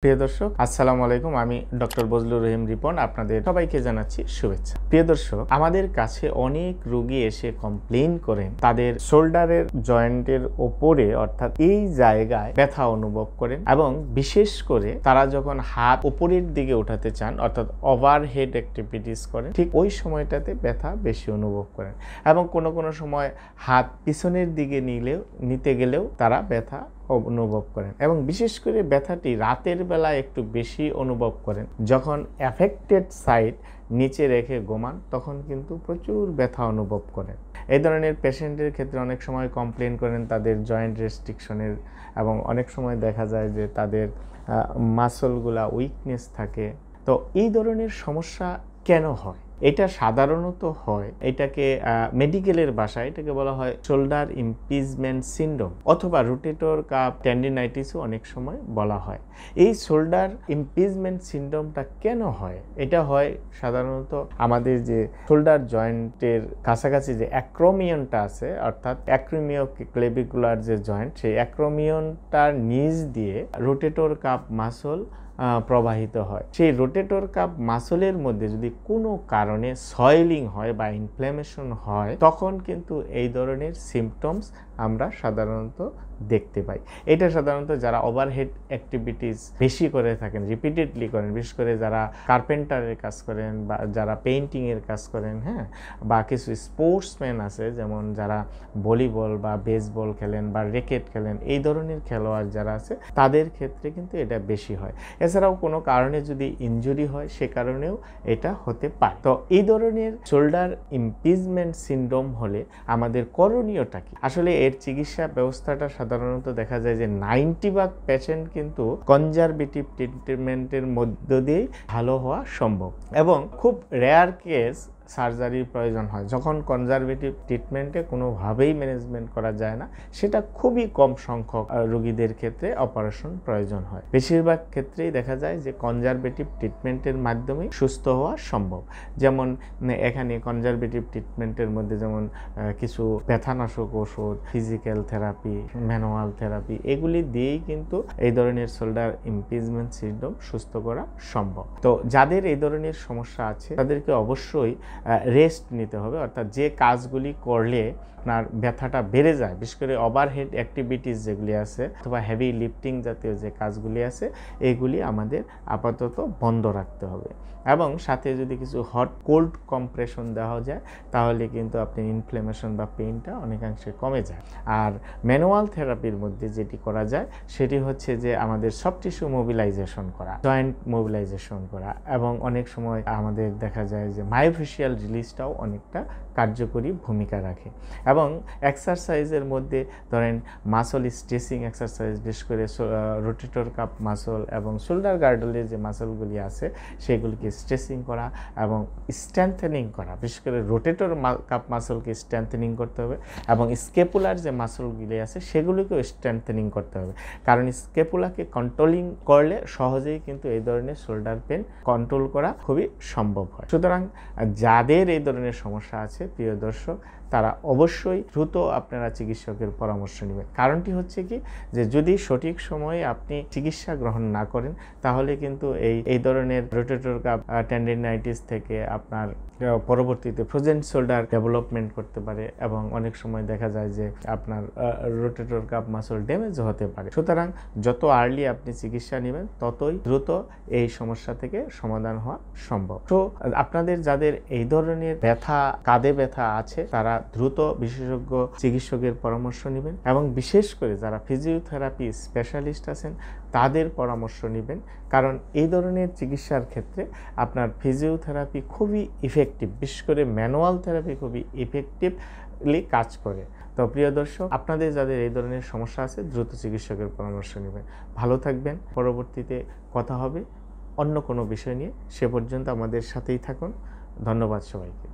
প্রিয় দর্শক আসসালামু আলাইকুম। আমি ডক্টর বজলুর রহিম রিপন আপনাদের সবাইকে জানাচ্ছি শুভেচ্ছা। প্রিয় দর্শক, আমাদের কাছে অনেক রোগী এসে কমপ্লেইন করেন তাদের শোল্ডারের জয়েন্টের ওপরে অর্থাৎ এই জায়গায় ব্যথা অনুভব করেন এবং বিশেষ করে তারা যখন হাত উপরের দিকে উঠাতে চান অর্থাৎ ওভারহেড অ্যাক্টিভিটিস করেন ঠিক ওই সময়টাতে ব্যথা বেশি অনুভব করেন এবং কোনো সময় হাত পিছনের দিকে নিতে গেলেও তারা ব্যথা অনুভব করেন এবং বিশেষ করে ব্যথাটি রাতের বেলা একটু বেশি অনুভব করেন। যখন অ্যাফেক্টেড সাইড নিচে রেখে ঘুমান তখন কিন্তু প্রচুর ব্যথা অনুভব করেন। এই ধরনের পেশেন্টের ক্ষেত্রে অনেক সময় কমপ্লেন করেন তাদের জয়েন্ট রেস্ট্রিকশনের এবং অনেক সময় দেখা যায় যে তাদের মাসলগুলা উইকনেস থাকে। তো এই ধরনের সমস্যা কেন হয়? এটা সাধারণত হয়, এটাকে মেডিকেলের ভাষায় এটাকে বলা হয় শোল্ডার ইমপিজমেন্ট সিনড্রোম অথবা রোটেটর কাফ টেন্ডিনাইটিসও অনেক সময় বলা হয়। এই শোল্ডার ইমপিজমেন্ট সিনড্রোমটা কেন হয়? এটা হয় সাধারণত আমাদের যে শোল্ডার জয়েন্টের কাছাকাছি যে অ্যাক্রোমিয়নটা আছে অর্থাৎ অ্যাক্রোমিওক্লেভিকুলার যে জয়েন্ট, সেই অ্যাক্রোমিয়নটার নিচ দিয়ে রোটেটর কাফ মাসল প্রবাহিত হয়। সেই রোটেটর কাফ মাসলের মধ্যে যদি কোনো কারণে সয়েলিং হয় বা ইনফ্ল্যামেশন হয় তখন কিন্তু এই ধরনের সিমটমস আমরা সাধারণত দেখতে পাই। এটা সাধারণত যারা ওভারহেড অ্যাক্টিভিটিস বেশি করে থাকেন, রিপিটেডলি করেন, বিশেষ করে যারা কার্পেন্টারের কাজ করেন বা যারা পেইন্টিংয়ের কাজ করেন, বা কিছু স্পোর্টসম্যান আছে যেমন যারা ভলিবল বা বেসবল খেলেন বা র্যাকেট খেলেন, এই ধরনের খেলোয়াড় যারা আছে তাদের ক্ষেত্রে কিন্তু এটা বেশি হয়। এছাড়াও কোনো কারণে যদি ইনজুরি হয় সে কারণেও এটা হতে পারে। তো এই ধরনের শোল্ডার ইমপিজমেন্ট সিনড্রোম হলে আমাদের করণীয়টা কি? আসলে এর চিকিৎসা ব্যবস্থাটা সাধারণত দেখা যায় যে 90% পেশেন্ট কিন্তু কনজারভেটিভ ট্রিটমেন্টের মধ্য দিয়েই ভালো হওয়া সম্ভব এবং খুব রেয়ার কেস সার্জারির প্রয়োজন হয়। যখন কনজারভেটিভ ট্রিটমেন্টে কোনোভাবেই ম্যানেজমেন্ট করা যায় না, সেটা খুবই কম সংখ্যক রোগীদের ক্ষেত্রে অপারেশন প্রয়োজন হয়। বেশিরভাগ ক্ষেত্রেই দেখা যায় যে কনজারভেটিভ ট্রিটমেন্টের মাধ্যমে সুস্থ হওয়া সম্ভব। যেমন এখানে কনজারভেটিভ ট্রিটমেন্টের মধ্যে যেমন কিছু ব্যথানাশক ওষুধ, ফিজিক্যাল থেরাপি, ম্যানুয়াল থেরাপি, এগুলি দিয়েই কিন্তু এই ধরনের শোল্ডার ইমপিজমেন্ট সিনড্রোম সুস্থ করা সম্ভব। তো যাদের এই ধরনের সমস্যা আছে তাদেরকে অবশ্যই রেস্ট নিতে হবে, অর্থাৎ যে কাজগুলি করলে আপনার ব্যথাটা বেড়ে যায়, বিশেষ করে ওভারহেড অ্যাক্টিভিটিস যেগুলি আছে অথবা হেভি লিফটিং জাতীয় যে কাজগুলি আছে এগুলি আমাদের আপাতত বন্ধ রাখতে হবে এবং সাথে যদি কিছু হট কোল্ড কম্প্রেশন দেওয়া যায় তাহলে কিন্তু আপনি ইনফ্ল্যামেশন বা পেইনটা অনেকাংশে কমে যায়। আর ম্যানুয়াল থেরাপির মধ্যে যেটি করা যায় সেটি হচ্ছে যে আমাদের সফট টিস্যু মোবিলাইজেশন করা, জয়েন্ট মোবিলাইজেশন করা এবং অনেক সময় আমাদের দেখা যায় যে মায়োফেশিয়াল রিলিজটাও অনেকটা কার্যকরী ভূমিকা রাখে এবং এক্সারসাইজের মধ্যে ধরেন মাসল স্ট্রেচিং এক্সারসাইজ, বিশেষ করে রোটেটর কাফ মাসল এবং শোল্ডার গার্ডলের যে মাসলগুলি আছে সেগুলিকে স্ট্রেচিং করা এবং স্ট্রেংথেনিং করা, বিশেষ করে রোটেটর কাফ মাসলকে স্ট্রেংথেনিং করতে হবে এবং স্কেপুলার যে মাসলগুলি আছে সেগুলিকেও স্ট্রেংথেনিং করতে হবে, কারণ স্কেপুলাকে কন্ট্রোলিং করলে সহজেই কিন্তু এই ধরনের শোল্ডার পেন কন্ট্রোল করা খুবই সম্ভব হয়। সুতরাং যাদের এই ধরনের সমস্যা আছে প্রিয় দর্শক, তারা অবশ্যই দ্রুত আপনারা চিকিৎসকের পরামর্শ নেবেন। কারণটি হচ্ছে কি যে যদি সঠিক সময়ে আপনি চিকিৎসা গ্রহণ না করেন তাহলে কিন্তু এই ধরনের রোটেটর কাফ টেন্ডিনাইটিস থেকে আপনার পরবর্তীতে ফ্রোজেন শোল্ডার ডেভেলপমেন্ট করতে পারে এবং অনেক সময় দেখা যায় যে আপনার রোটেটর কাফ মাসল ড্যামেজ হতে পারে। সুতরাং যত আর্লি আপনি চিকিৎসা নেবেন ততই দ্রুত এই সমস্যা থেকে সমাধান হওয়া সম্ভব। তো আপনাদের যাদের এই ধরনের ব্যথা, কাঁধে ব্যথা আছে তারা দ্রুত বিশেষজ্ঞ চিকিৎসকের পরামর্শ নেবেন এবং বিশেষ করে যারা ফিজিওথেরাপি স্পেশালিস্ট আছেন তাদের পরামর্শ নেবেন, কারণ এই ধরনের চিকিৎসার ক্ষেত্রে আপনার ফিজিওথেরাপি খুবই ইফেক্টিভ, বিশেষ করে ম্যানুয়াল থেরাপি খুবই ইফেক্টিভলি কাজ করে। তো প্রিয় দর্শক, আপনাদের যাদের এই ধরনের সমস্যা আছে দ্রুত চিকিৎসকের পরামর্শ নেবেন। ভালো থাকবেন। পরবর্তীতে কথা হবে অন্য কোনো বিষয় নিয়ে। সে পর্যন্ত আমাদের সাথেই থাকুন। ধন্যবাদ সবাইকে।